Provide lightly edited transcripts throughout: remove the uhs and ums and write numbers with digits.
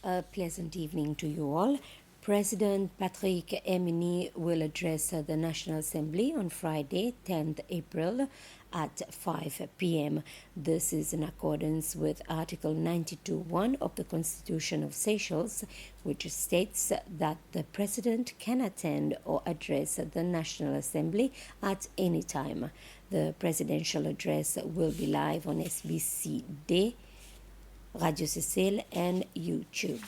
A pleasant evening to you all. President Patrick Emini will address the National Assembly on Friday, 10th April at 5 p.m. This is in accordance with Article 92.1 of the Constitution of Seychelles, which states that the President can attend or address the National Assembly at any time. The presidential address will be live on SBC Day, Radio Sicile, and YouTube.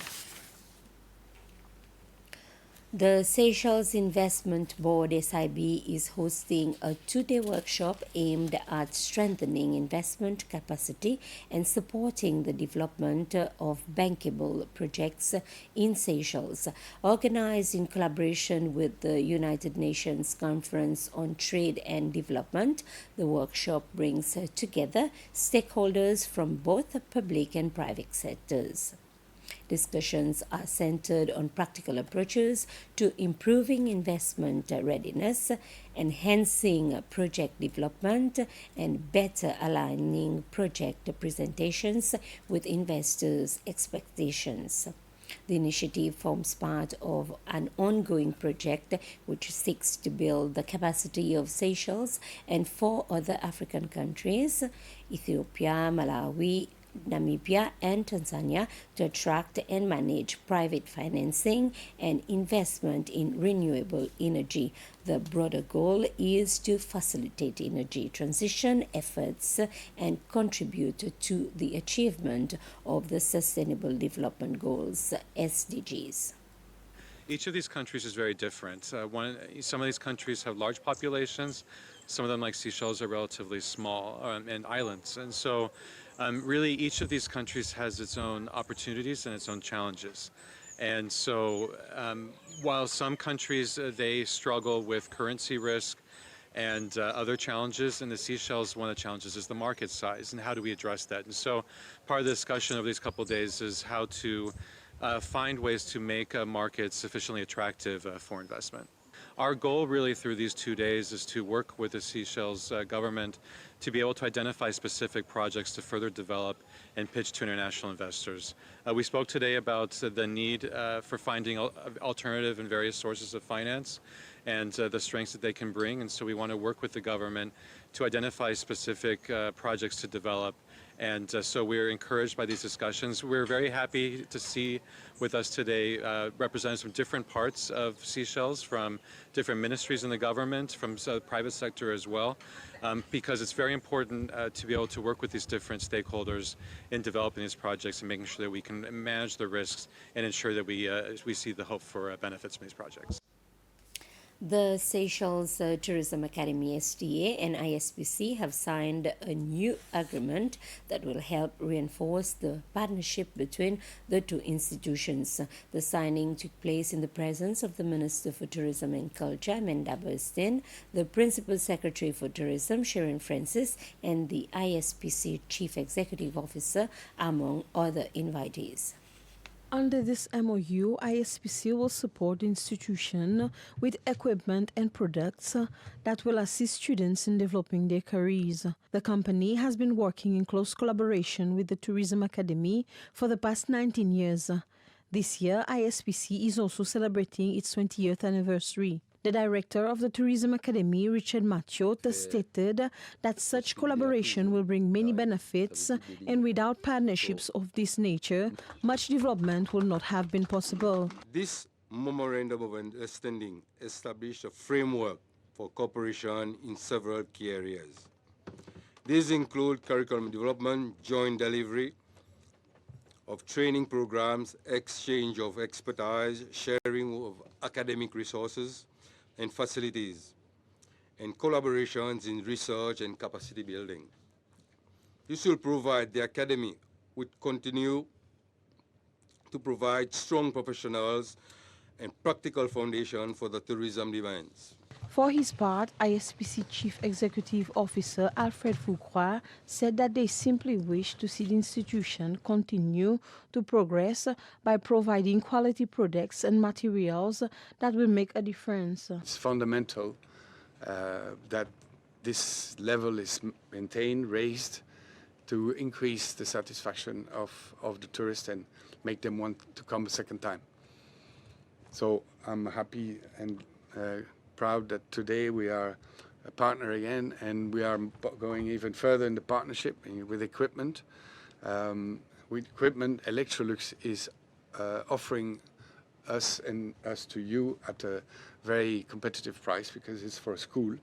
The Seychelles Investment Board SIB is hosting a two-day workshop aimed at strengthening investment capacity and supporting the development of bankable projects in Seychelles. Organized in collaboration with the United Nations Conference on Trade and Development, the workshop brings together stakeholders from both the public and private sectors. Discussions are centered on practical approaches to improving investment readiness, enhancing project development, and better aligning project presentations with investors' expectations. The initiative forms part of an ongoing project which seeks to build the capacity of Seychelles and 4 other African countries, Ethiopia, Malawi, Namibia, and Tanzania, to attract and manage private financing and investment in renewable energy. The broader goal is to facilitate energy transition efforts and contribute to the achievement of the Sustainable Development Goals, SDGs. Each of these countries is very different. Some of these countries have large populations. Some of them, like Seychelles, are relatively small and islands. And so really each of these countries has its own opportunities and its own challenges. And so while some countries, they struggle with currency risk and other challenges, in the Seychelles, one of the challenges is the market size, and how do we address that? And so part of the discussion of these couple of days is how to find ways to make a market sufficiently attractive for investment. Our goal really through these 2 days is to work with the Seychelles government to be able to identify specific projects to further develop and pitch to international investors. We spoke today about the need for finding alternative and various sources of finance and the strengths that they can bring, and so we want to work with the government to identify specific projects to develop. And so we're encouraged by these discussions. We're very happy to see with us today representatives from different parts of Seychelles, from different ministries in the government, from the private sector as well, because it's very important to be able to work with these different stakeholders in developing these projects and making sure that we can manage the risks and ensure that we see the hope for benefits from these projects. The Seychelles Tourism Academy STA and ISPC have signed a new agreement that will help reinforce the partnership between the two institutions. The signing took place in the presence of the Minister for Tourism and Culture, Amanda Burstein, the Principal Secretary for Tourism, Sharon Francis, and the ISPC Chief Executive Officer, among other invitees. Under this MOU, ISPC will support the institution with equipment and products that will assist students in developing their careers. The company has been working in close collaboration with the Tourism Academy for the past 19 years. This year, ISPC is also celebrating its 20th anniversary. The director of the Tourism Academy, Richard Mathiot, stated that such collaboration will bring many benefits, and without partnerships of this nature, much development will not have been possible. This memorandum of understanding established a framework for cooperation in several key areas. These include curriculum development, joint delivery of training programs, exchange of expertise, sharing of academic resources and facilities, and collaborations in research and capacity building. This will provide the Academy with continue to provide strong professionals and practical foundation for the tourism demands. For his part, ISPC Chief Executive Officer Alfred Foucroy said that they simply wish to see the institution continue to progress by providing quality products and materials that will make a difference. It's fundamental that this level is maintained, raised, to increase the satisfaction of the tourists and make them want to come a second time. So I'm happy and proud that today we are a partner again, and we are going even further in the partnership with equipment. With equipment, Electrolux is offering us to you at a very competitive price because it's for a school.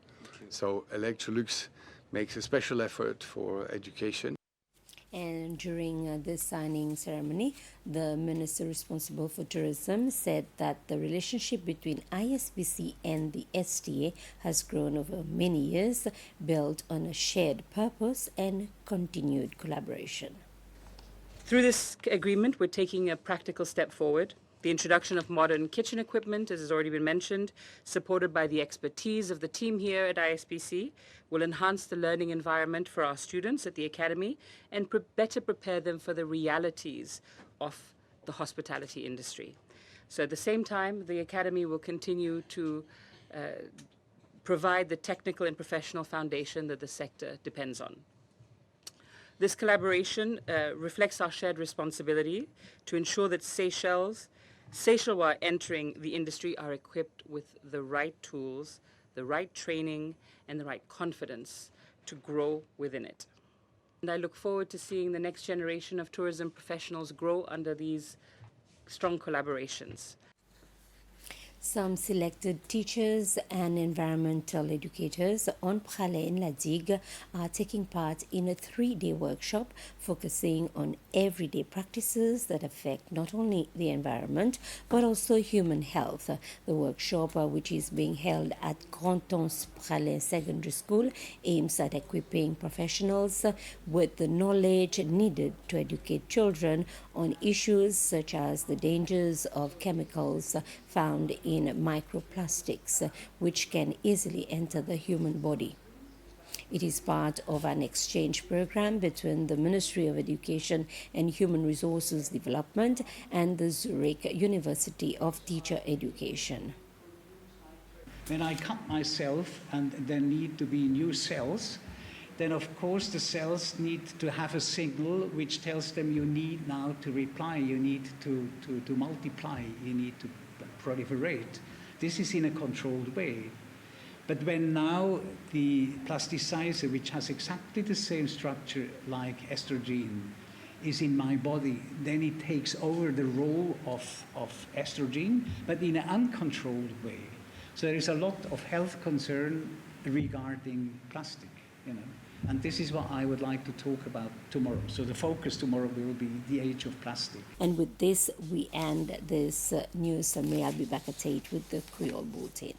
So Electrolux makes a special effort for education. And during this signing ceremony, the minister responsible for tourism said that the relationship between ISPC and the STA has grown over many years, built on a shared purpose and continued collaboration. Through this agreement, we're taking a practical step forward. The introduction of modern kitchen equipment, as has already been mentioned, supported by the expertise of the team here at ISPC, will enhance the learning environment for our students at the Academy and better prepare them for the realities of the hospitality industry. So at the same time, the Academy will continue to provide the technical and professional foundation that the sector depends on. This collaboration reflects our shared responsibility to ensure that Seychelles who are entering the industry are equipped with the right tools, the right training, and the right confidence to grow within it. And I look forward to seeing the next generation of tourism professionals grow under these strong collaborations. Some selected teachers and environmental educators on Pralais in La Digue are taking part in a 3-day workshop focusing on everyday practices that affect not only the environment but also human health. The workshop, which is being held at Grand'Anse Pralais Secondary School, aims at equipping professionals with the knowledge needed to educate children on issues such as the dangers of chemicals found in microplastics, which can easily enter the human body. It is part of an exchange program between the Ministry of Education and Human Resources Development and the Zurich University of Teacher Education. When I cut myself and there need to be new cells, then of course the cells need to have a signal which tells them you need now to reply, you need to multiply, you need to proliferate. This is in a controlled way. But when now the plasticizer, which has exactly the same structure like estrogen, is in my body, then it takes over the role of estrogen, but in an uncontrolled way. So there is a lot of health concern regarding plastic, And this is what I would like to talk about tomorrow. So the focus tomorrow will be the age of plastic. And with this, we end this news summary. I'll be back at 8 with the Creole Bulletin.